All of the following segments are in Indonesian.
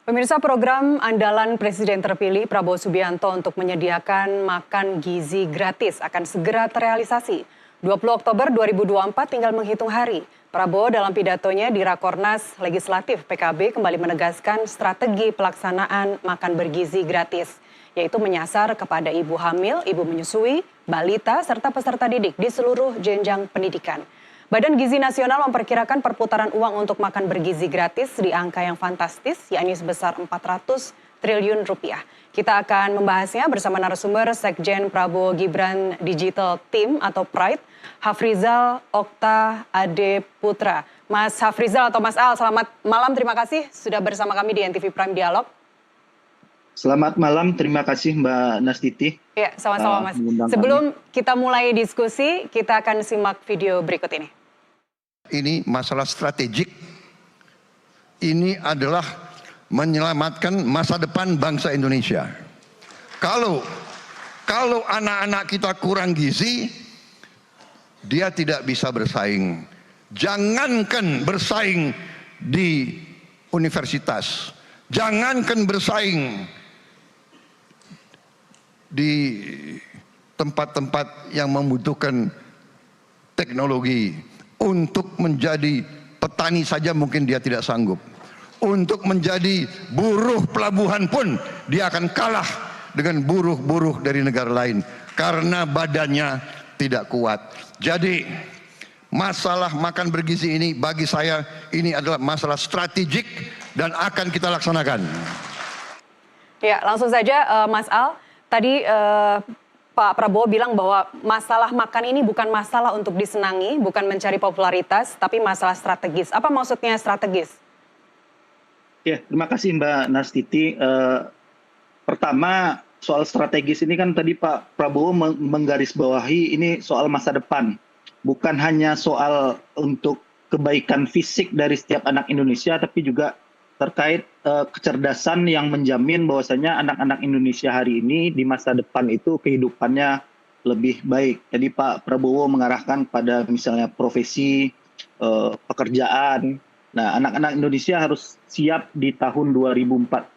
Pemirsa, program andalan Presiden terpilih Prabowo Subianto untuk menyediakan makan gizi gratis akan segera terrealisasi. 20 Oktober 2024 tinggal menghitung hari. Prabowo dalam pidatonya di Rakornas Legislatif PKB kembali menegaskan strategi pelaksanaan makan bergizi gratis, yaitu menyasar kepada ibu hamil, ibu menyusui, balita, serta peserta didik di seluruh jenjang pendidikan. Badan Gizi Nasional memperkirakan perputaran uang untuk makan bergizi gratis di angka yang fantastis, yakni sebesar 400 triliun rupiah. Kita akan membahasnya bersama narasumber Sekjen Prabowo Gibran Digital Team atau Pride, Hafrizal Okta Ade Putra. Mas Hafrizal atau Mas Al, selamat malam, terima kasih sudah bersama kami di NTV Prime Dialog. Selamat malam, terima kasih Mbak Nastiti. Ya, sama-sama Mas. Sebelum kita mulai diskusi, kita akan simak video berikut ini. Ini masalah strategik, ini adalah menyelamatkan masa depan bangsa Indonesia. Kalau anak-anak kita kurang gizi, dia tidak bisa bersaing. Jangankan bersaing di universitas, jangankan bersaing di tempat-tempat yang membutuhkan teknologi. Untuk menjadi petani saja mungkin dia tidak sanggup. Untuk menjadi buruh pelabuhan pun dia akan kalah dengan buruh-buruh dari negara lain. Karena badannya tidak kuat. Jadi masalah makan bergizi ini bagi saya ini adalah masalah strategik dan akan kita laksanakan. Ya, langsung saja Mas Al. Tadi Pak Prabowo bilang bahwa masalah makan ini bukan masalah untuk disenangi, bukan mencari popularitas, tapi masalah strategis. Apa maksudnya strategis? Ya, terima kasih Mbak Nastiti. Pertama, soal strategis ini kan tadi Pak Prabowo menggarisbawahi ini soal masa depan. Bukan hanya soal untuk kebaikan fisik dari setiap anak Indonesia, tapi juga terkait kecerdasan yang menjamin bahwasanya anak-anak Indonesia hari ini di masa depan itu kehidupannya lebih baik. Jadi Pak Prabowo mengarahkan pada misalnya profesi, pekerjaan. Nah, anak-anak Indonesia harus siap di tahun 2045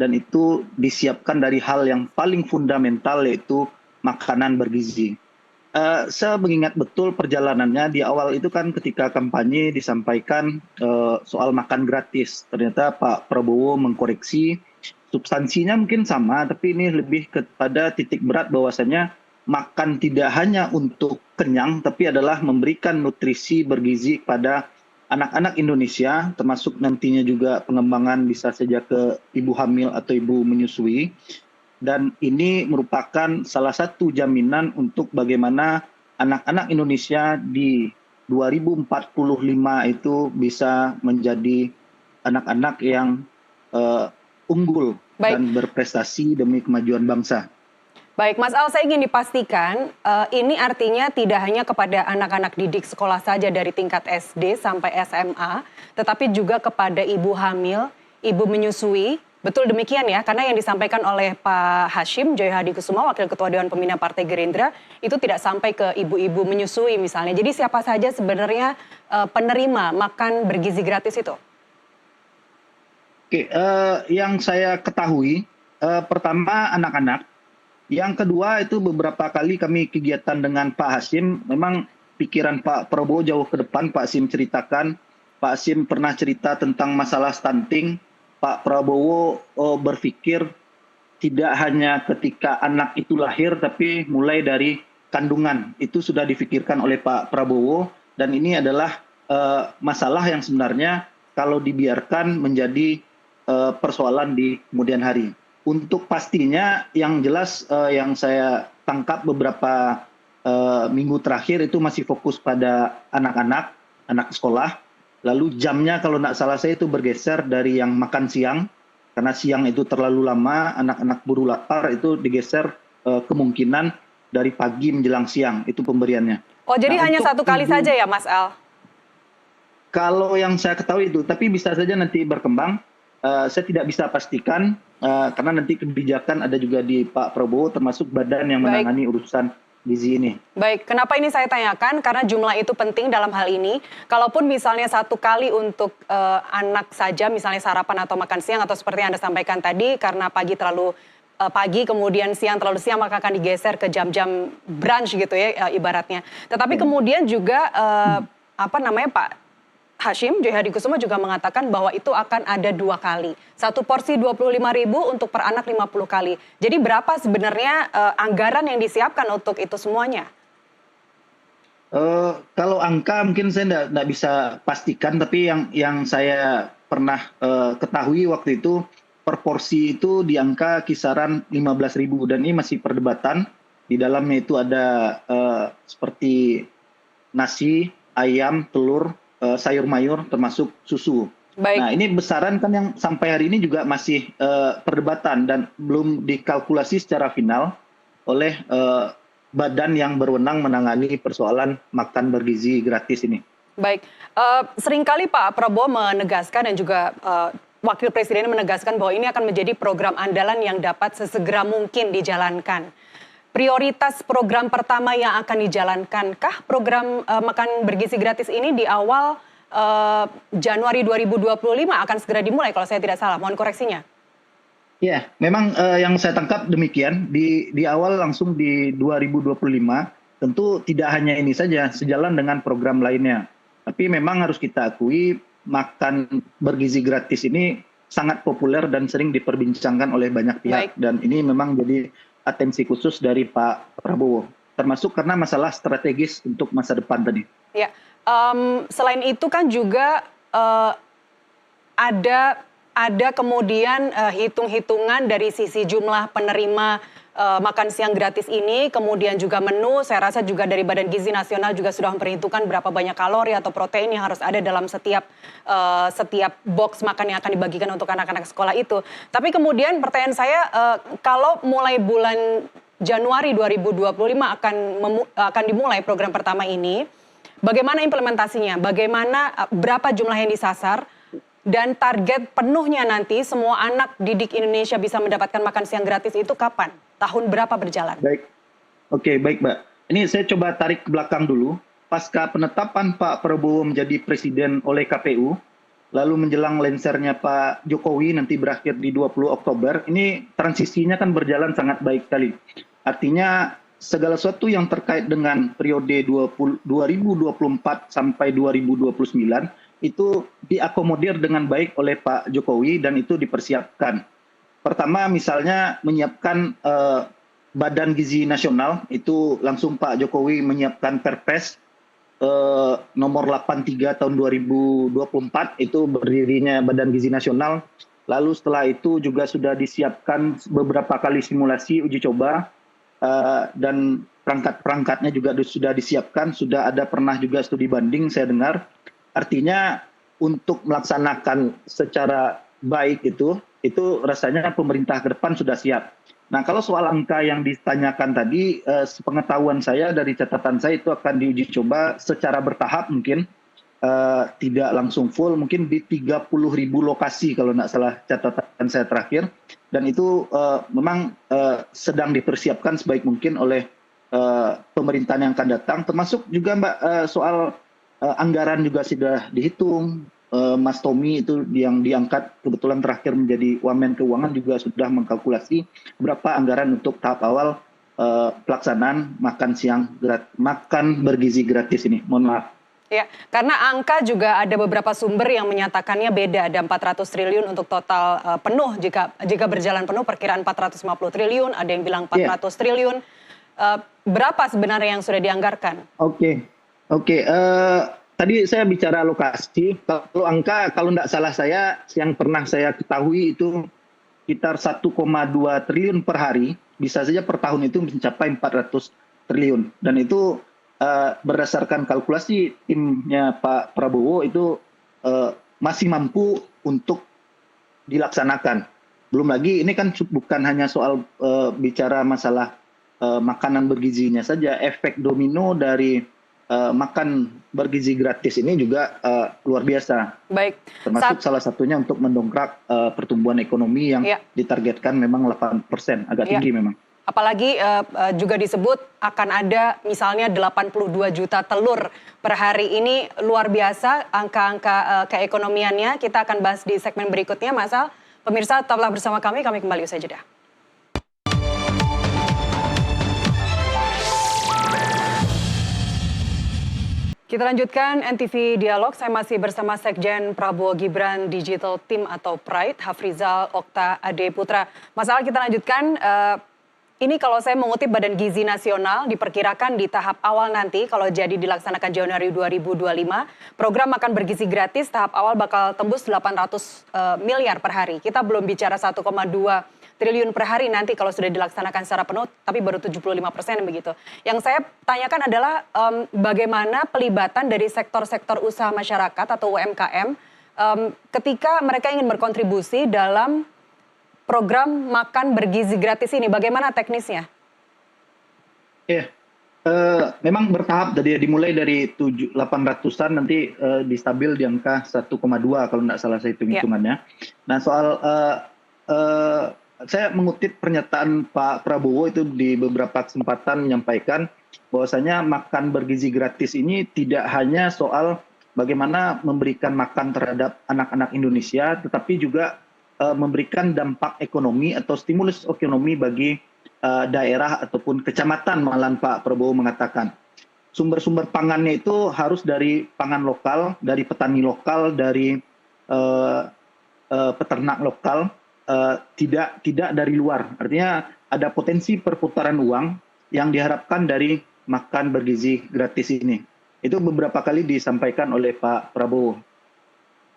dan itu disiapkan dari hal yang paling fundamental yaitu makanan bergizi. Saya mengingat betul perjalanannya di awal itu kan ketika kampanye disampaikan soal makan gratis. Ternyata Pak Prabowo mengkoreksi, substansinya mungkin sama, tapi ini lebih kepada titik berat bahwasanya makan tidak hanya untuk kenyang, tapi adalah memberikan nutrisi bergizi pada anak-anak Indonesia, termasuk nantinya juga pengembangan bisa saja ke ibu hamil atau ibu menyusui. Dan ini merupakan salah satu jaminan untuk bagaimana anak-anak Indonesia di 2045 itu bisa menjadi anak-anak yang unggul. Baik. Dan berprestasi demi kemajuan bangsa. Baik, Mas Al, saya ingin dipastikan ini artinya tidak hanya kepada anak-anak didik sekolah saja dari tingkat SD sampai SMA, tetapi juga kepada ibu hamil, ibu menyusui. Betul demikian ya, karena yang disampaikan oleh Pak Hashim Joy Hadikusuma, Wakil Ketua Dewan Pembina Partai Gerindra, itu tidak sampai ke ibu-ibu menyusui misalnya. Jadi siapa saja sebenarnya penerima makan bergizi gratis itu? Oke, yang saya ketahui, pertama anak-anak. Yang kedua itu beberapa kali kami kegiatan dengan Pak Hashim, memang pikiran Pak Prabowo jauh ke depan. Pak Hashim ceritakan, Pak Hashim pernah cerita tentang masalah stunting. Pak Prabowo berpikir tidak hanya ketika anak itu lahir, tapi mulai dari kandungan. Itu sudah difikirkan oleh Pak Prabowo, dan ini adalah masalah yang sebenarnya kalau dibiarkan menjadi persoalan di kemudian hari. Untuk pastinya yang jelas yang saya tangkap beberapa minggu terakhir itu masih fokus pada anak-anak, anak sekolah. Lalu jamnya kalau tidak salah saya itu bergeser dari yang makan siang, karena siang itu terlalu lama, anak-anak buru lapar itu digeser kemungkinan dari pagi menjelang siang, itu pemberiannya. Oh, jadi hanya satu kali saja ya Mas Al? Kalau yang saya ketahui itu, tapi bisa saja nanti berkembang. Saya tidak bisa pastikan, karena nanti kebijakan ada juga di Pak Prabowo, termasuk badan yang menangani urusan gizi ini. Baik, kenapa ini saya tanyakan? Karena jumlah itu penting dalam hal ini. Kalaupun misalnya satu kali untuk anak saja, misalnya sarapan atau makan siang atau seperti yang Anda sampaikan tadi, karena pagi terlalu pagi kemudian siang terlalu siang maka akan digeser ke jam-jam brunch gitu ya ibaratnya. Tetapi kemudian juga apa namanya Pak Hashim Joy Hadikusumo juga mengatakan bahwa itu akan ada 2 kali. Satu porsi 25.000 untuk per anak 50 kali. Jadi berapa sebenarnya anggaran yang disiapkan untuk itu semuanya? Kalau angka mungkin saya nggak bisa pastikan, tapi yang saya pernah ketahui waktu itu per porsi itu di angka kisaran 15.000 dan ini masih perdebatan. Di dalamnya itu ada seperti nasi, ayam, telur, sayur mayur termasuk susu. Baik. Nah ini besaran kan yang sampai hari ini juga masih perdebatan dan belum dikalkulasi secara final oleh badan yang berwenang menangani persoalan makan bergizi gratis ini. Baik, seringkali Pak Prabowo menegaskan dan juga Wakil Presiden menegaskan bahwa ini akan menjadi program andalan yang dapat sesegera mungkin dijalankan. Prioritas program pertama yang akan dijalankankah program makan bergizi gratis ini di awal Januari 2025 akan segera dimulai kalau saya tidak salah, mohon koreksinya. Ya, memang yang saya tangkap demikian di awal langsung di 2025 tentu tidak hanya ini saja sejalan dengan program lainnya. Tapi memang harus kita akui makan bergizi gratis ini sangat populer dan sering diperbincangkan oleh banyak pihak. Baik. Dan ini memang jadi atensi khusus dari Pak Prabowo. Termasuk karena masalah strategis untuk masa depan tadi. Ya, selain itu kan juga ada kemudian hitung-hitungan dari sisi jumlah penerima makan siang gratis ini, kemudian juga menu, saya rasa juga dari Badan Gizi Nasional juga sudah memperhitungkan berapa banyak kalori atau protein yang harus ada dalam setiap box makan yang akan dibagikan untuk anak-anak sekolah itu. Tapi kemudian pertanyaan saya, kalau mulai bulan Januari 2025 akan dimulai program pertama ini, bagaimana implementasinya? Bagaimana berapa jumlah yang disasar? Dan target penuhnya nanti semua anak didik Indonesia bisa mendapatkan makan siang gratis itu kapan? Tahun berapa berjalan? Baik, oke, baik Mbak. Ini saya coba tarik ke belakang dulu. Pasca penetapan Pak Prabowo menjadi presiden oleh KPU, lalu menjelang lengsernya Pak Jokowi nanti berakhir di 20 Oktober, ini transisinya kan berjalan sangat baik sekali. Artinya segala sesuatu yang terkait dengan periode 2024 sampai 2029, itu diakomodir dengan baik oleh Pak Jokowi dan itu dipersiapkan. Pertama misalnya menyiapkan Badan Gizi Nasional, itu langsung Pak Jokowi menyiapkan Perpres nomor 83 tahun 2024, itu berdirinya Badan Gizi Nasional. Lalu setelah itu juga sudah disiapkan beberapa kali simulasi uji coba dan perangkat-perangkatnya juga sudah disiapkan, sudah ada pernah juga studi banding saya dengar. Artinya untuk melaksanakan secara baik itu rasanya pemerintah ke depan sudah siap. Nah kalau soal angka yang ditanyakan tadi, sepengetahuan saya dari catatan saya itu akan diuji coba secara bertahap mungkin, tidak langsung full, mungkin di 30.000 lokasi kalau tidak salah catatan saya terakhir. Dan itu memang sedang dipersiapkan sebaik mungkin oleh pemerintahan yang akan datang, termasuk juga Mbak soal anggaran juga sudah dihitung. Mas Tommy itu yang diangkat kebetulan terakhir menjadi Wamen Keuangan juga sudah mengkalkulasi berapa anggaran untuk tahap awal pelaksanaan makan bergizi gratis ini. Mohon maaf. Ya, karena angka juga ada beberapa sumber yang menyatakannya beda. Ada 400 triliun untuk total penuh, jika berjalan penuh perkiraan 450 triliun, ada yang bilang 400 triliun. Berapa sebenarnya yang sudah dianggarkan? Oke. Tadi saya bicara lokasi, kalau angka, kalau tidak salah saya, yang pernah saya ketahui itu sekitar 1,2 triliun per hari, bisa saja per tahun itu mencapai 400 triliun. Dan itu berdasarkan kalkulasi timnya Pak Prabowo itu masih mampu untuk dilaksanakan. Belum lagi ini kan bukan hanya soal bicara masalah makanan bergizinya saja, efek domino dari makan bergizi gratis ini juga luar biasa. Baik. Termasuk salah satunya untuk mendongkrak pertumbuhan ekonomi yang ditargetkan memang 8%, agak tinggi memang. Apalagi juga disebut akan ada misalnya 82 juta telur per hari. Ini luar biasa angka-angka keekonomiannya. Kita akan bahas di segmen berikutnya, Mas Al. Pemirsa, tetaplah bersama kami kembali usai jeda. Kita lanjutkan NTV Dialog. Saya masih bersama Sekjen Prabowo Gibran Digital Team atau Pride, Hafrizal Okta Ade Putra. Mas Al, kita lanjutkan. Ini kalau saya mengutip Badan Gizi Nasional, diperkirakan di tahap awal nanti kalau jadi dilaksanakan Januari 2025, program makan bergizi gratis tahap awal bakal tembus 800 miliar per hari. Kita belum bicara 1,2 triliun per hari nanti kalau sudah dilaksanakan secara penuh, tapi baru 75% begitu. Yang saya tanyakan adalah bagaimana pelibatan dari sektor-sektor usaha masyarakat atau UMKM ketika mereka ingin berkontribusi dalam program makan bergizi gratis ini, bagaimana teknisnya? Ya, memang bertahap tadi ya, dimulai dari 800-an nanti distabil di angka 1,2 kalau tidak salah saya hitung-hitungannya. Nah soal saya mengutip pernyataan Pak Prabowo itu di beberapa kesempatan menyampaikan bahwasanya makan bergizi gratis ini tidak hanya soal bagaimana memberikan makan terhadap anak-anak Indonesia, tetapi juga memberikan dampak ekonomi atau stimulus ekonomi bagi daerah ataupun kecamatan, malahan Pak Prabowo mengatakan. Sumber-sumber pangannya itu harus dari pangan lokal, dari petani lokal, dari peternak lokal. Tidak dari luar. Artinya ada potensi perputaran uang yang diharapkan dari makan bergizi gratis ini. Itu beberapa kali disampaikan oleh Pak Prabowo.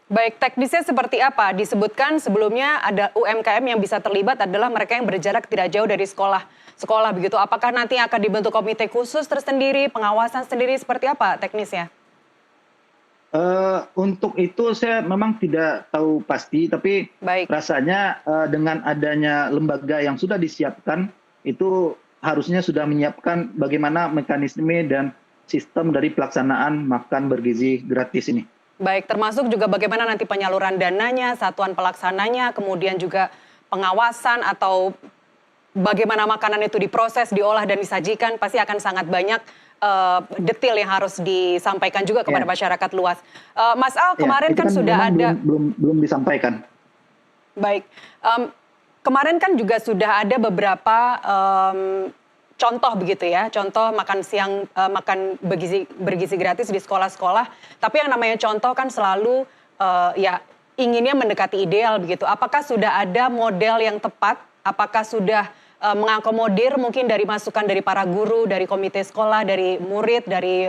Baik, teknisnya seperti apa? Disebutkan sebelumnya ada UMKM yang bisa terlibat adalah mereka yang berjarak tidak jauh dari sekolah begitu. Apakah nanti akan dibentuk komite khusus tersendiri, pengawasan sendiri, seperti apa teknisnya? Untuk itu saya memang tidak tahu pasti, tapi rasanya dengan adanya lembaga yang sudah disiapkan, itu harusnya sudah menyiapkan bagaimana mekanisme dan sistem dari pelaksanaan makan bergizi gratis ini. Baik, termasuk juga bagaimana nanti penyaluran dananya, satuan pelaksananya, kemudian juga pengawasan atau bagaimana makanan itu diproses, diolah dan disajikan, pasti akan sangat banyak detail yang harus disampaikan juga kepada masyarakat luas. Mas Al, kemarin kan sudah ada belum disampaikan. Baik, kemarin kan juga sudah ada beberapa contoh begitu ya, contoh makan siang, makan bergizi gratis di sekolah-sekolah. Tapi yang namanya contoh kan selalu ya inginnya mendekati ideal begitu. Apakah sudah ada model yang tepat? Apakah sudah mengakomodir mungkin dari masukan dari para guru, dari komite sekolah, dari murid, dari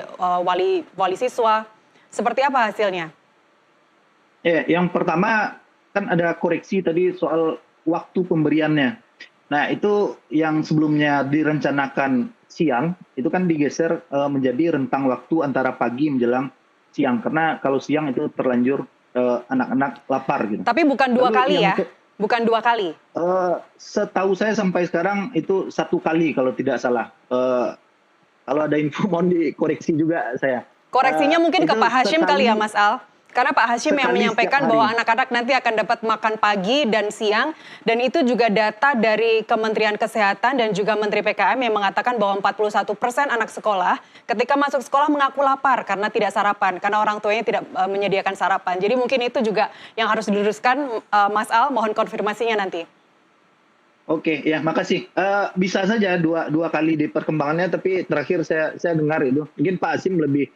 wali siswa? Seperti apa hasilnya? Ya, yang pertama kan ada koreksi tadi soal waktu pemberiannya. Nah itu yang sebelumnya direncanakan siang, itu kan digeser menjadi rentang waktu antara pagi menjelang siang. Karena kalau siang itu terlanjur anak-anak lapar gitu. Tapi bukan dua kali ya? Bukan 2 kali? Setahu saya sampai sekarang itu 1 kali kalau tidak salah. Kalau ada info mohon dikoreksi juga saya. Koreksinya mungkin ke Pak Hashim kali ya Mas Al? Karena Pak Hashim yang menyampaikan bahwa anak-anak nanti akan dapat makan pagi dan siang. Dan itu juga data dari Kementerian Kesehatan dan juga Menteri PKM yang mengatakan bahwa 41% anak sekolah ketika masuk sekolah mengaku lapar karena tidak sarapan. Karena orang tuanya tidak menyediakan sarapan. Jadi mungkin itu juga yang harus diluruskan Mas Al, mohon konfirmasinya nanti. Oke, ya makasih. Bisa saja dua kali di perkembangannya, tapi terakhir saya dengar itu. Mungkin Pak Hashim lebih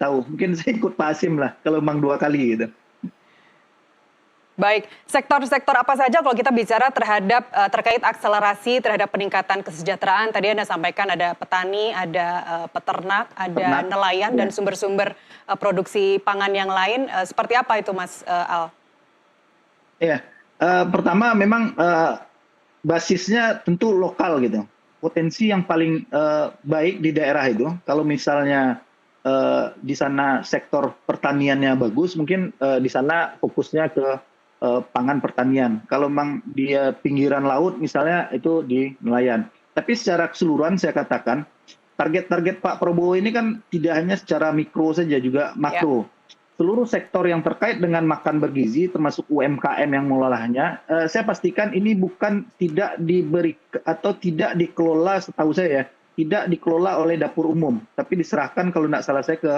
tahu. Mungkin saya ikut Pak Hashim lah kalau memang 2 kali gitu. Baik, sektor-sektor apa saja kalau kita bicara terkait akselerasi terhadap peningkatan kesejahteraan? Tadi Anda sampaikan ada petani, ada peternak, ada nelayan dan sumber-sumber produksi pangan yang lain. Seperti apa itu Mas Al? Ya, pertama memang basisnya tentu lokal gitu. Potensi yang paling baik di daerah itu, kalau misalnya di sana sektor pertaniannya bagus, mungkin di sana fokusnya ke pangan pertanian. Kalau memang dia pinggiran laut misalnya itu di nelayan. Tapi secara keseluruhan saya katakan target-target Pak Prabowo ini kan tidak hanya secara mikro saja, juga makro. seluruh sektor yang terkait dengan makan bergizi, termasuk UMKM yang mengolahnya, saya pastikan ini bukan tidak diberi atau tidak dikelola, setahu saya ya, tidak dikelola oleh dapur umum, tapi diserahkan kalau tidak salah saya ke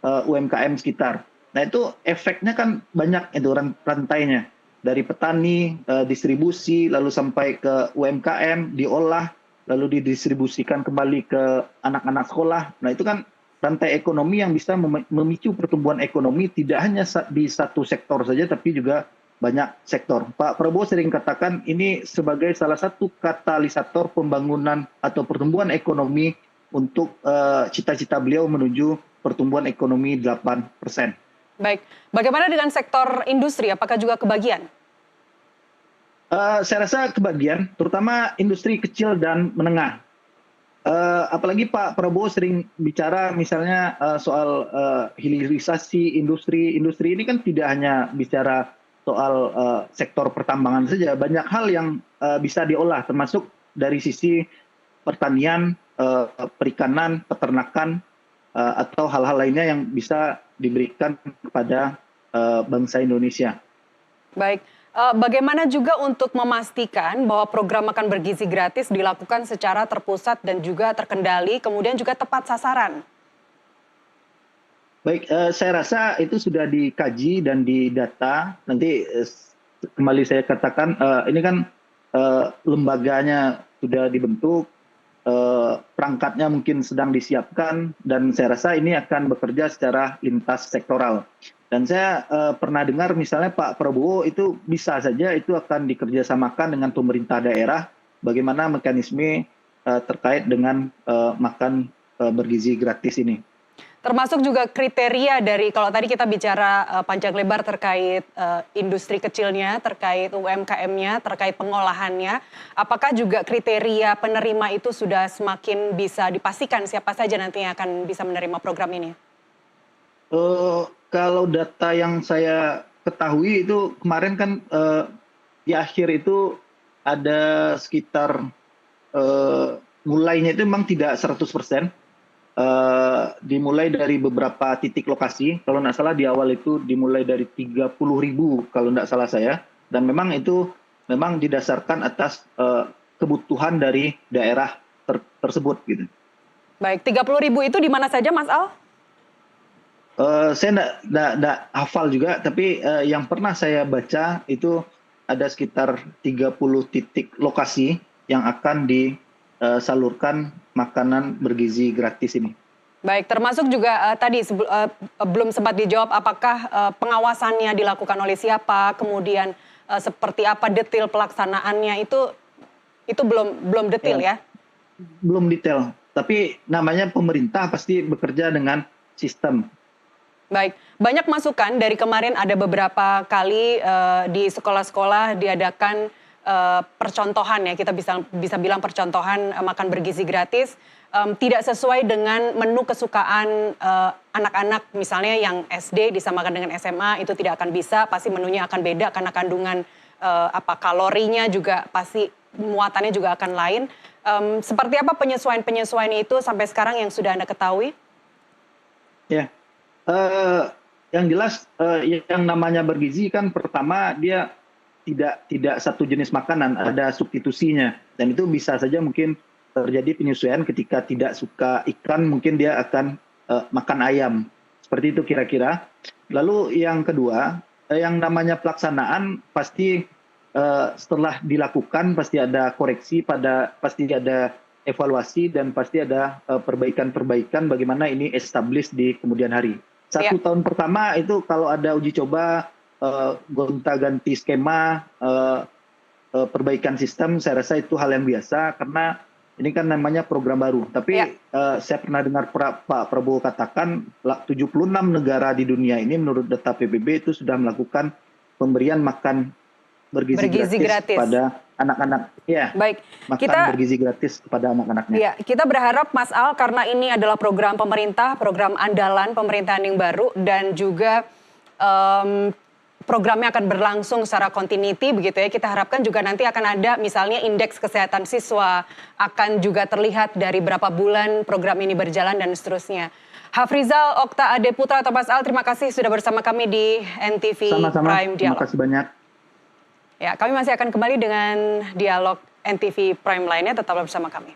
UMKM sekitar. Nah itu efeknya kan banyak itu rantainya, dari petani, distribusi, lalu sampai ke UMKM, diolah, lalu didistribusikan kembali ke anak-anak sekolah. Nah itu kan rantai ekonomi yang bisa memicu pertumbuhan ekonomi tidak hanya di satu sektor saja, tapi juga banyak sektor. Pak Prabowo sering katakan ini sebagai salah satu katalisator pembangunan atau pertumbuhan ekonomi untuk cita-cita beliau menuju pertumbuhan ekonomi 8%. Baik, bagaimana dengan sektor industri? Apakah juga kebagian? Saya rasa kebagian, terutama industri kecil dan menengah. Apalagi Pak Prabowo sering bicara misalnya soal hilirisasi industri. Industri ini kan tidak hanya bicara soal sektor pertambangan saja, banyak hal yang bisa diolah, termasuk dari sisi pertanian, perikanan, peternakan, atau hal-hal lainnya yang bisa diberikan kepada bangsa Indonesia. Baik. Bagaimana juga untuk memastikan bahwa program makan bergizi gratis dilakukan secara terpusat dan juga terkendali, kemudian juga tepat sasaran? Baik, saya rasa itu sudah dikaji dan didata. Nanti kembali saya katakan, ini kan lembaganya sudah dibentuk, perangkatnya mungkin sedang disiapkan, dan saya rasa ini akan bekerja secara lintas sektoral. Dan saya pernah dengar misalnya Pak Prabowo itu bisa saja itu akan dikerjasamakan dengan pemerintah daerah, bagaimana mekanisme terkait dengan makan bergizi gratis ini. Termasuk juga kriteria dari, kalau tadi kita bicara panjang lebar terkait industri kecilnya, terkait UMKM-nya, terkait pengolahannya, apakah juga kriteria penerima itu sudah semakin bisa dipastikan siapa saja nantinya akan bisa menerima program ini? Kalau data yang saya ketahui itu kemarin kan di akhir itu ada sekitar mulainya itu memang tidak 100%. Dimulai dari beberapa titik lokasi. Kalau nggak salah di awal itu dimulai dari 30.000 kalau nggak salah saya. Dan memang itu memang didasarkan atas kebutuhan dari daerah tersebut gitu. Baik, 30.000 itu di mana saja Mas Al? Saya nggak hafal juga, tapi yang pernah saya baca itu ada sekitar 30 titik lokasi yang akan disalurkan makanan bergizi gratis ini. Baik, termasuk juga tadi belum sempat dijawab apakah pengawasannya dilakukan oleh siapa, kemudian seperti apa detail pelaksanaannya itu belum detail ya? Belum detail, tapi namanya pemerintah pasti bekerja dengan sistem. Baik, banyak masukan dari kemarin ada beberapa kali di sekolah-sekolah diadakan percontohan ya, kita bisa bilang percontohan makan bergizi gratis, tidak sesuai dengan menu kesukaan anak-anak, misalnya yang SD disamakan dengan SMA itu tidak akan bisa, pasti menunya akan beda karena kandungan kalorinya juga pasti muatannya juga akan lain. Seperti apa penyesuaian itu sampai sekarang yang sudah Anda ketahui? Ya. Yang jelas yang namanya bergizi kan pertama dia tidak satu jenis makanan, ada substitusinya, dan itu bisa saja mungkin terjadi penyesuaian ketika tidak suka ikan, mungkin dia akan makan ayam, seperti itu kira-kira. Lalu yang kedua, yang namanya pelaksanaan pasti setelah dilakukan pasti ada koreksi, pasti ada evaluasi, dan pasti ada perbaikan-perbaikan bagaimana ini establish di kemudian hari. Satu tahun pertama itu kalau ada uji coba, gonta-ganti skema, perbaikan sistem, saya rasa itu hal yang biasa karena ini kan namanya program baru. Tapi saya pernah dengar Pak Prabowo katakan 76 negara di dunia ini menurut data PBB itu sudah melakukan pemberian makan bergizi gratis pada anak-anak. Ya, baik. Makan bergizi gratis kepada anak-anaknya. Ya, kita berharap Mas Al, karena ini adalah program pemerintah, program andalan pemerintahan yang baru, dan juga programnya akan berlangsung secara continuity begitu ya. Kita harapkan juga nanti akan ada misalnya indeks kesehatan siswa, akan juga terlihat dari berapa bulan program ini berjalan dan seterusnya. Hafrizal Okta Ade Putra atau Mas Al, terima kasih sudah bersama kami di NTV Sama-sama, Prime terima Dialog. kasih banyak. Ya, kami masih akan kembali dengan dialog NTV Prime lainnya, tetaplah bersama kami.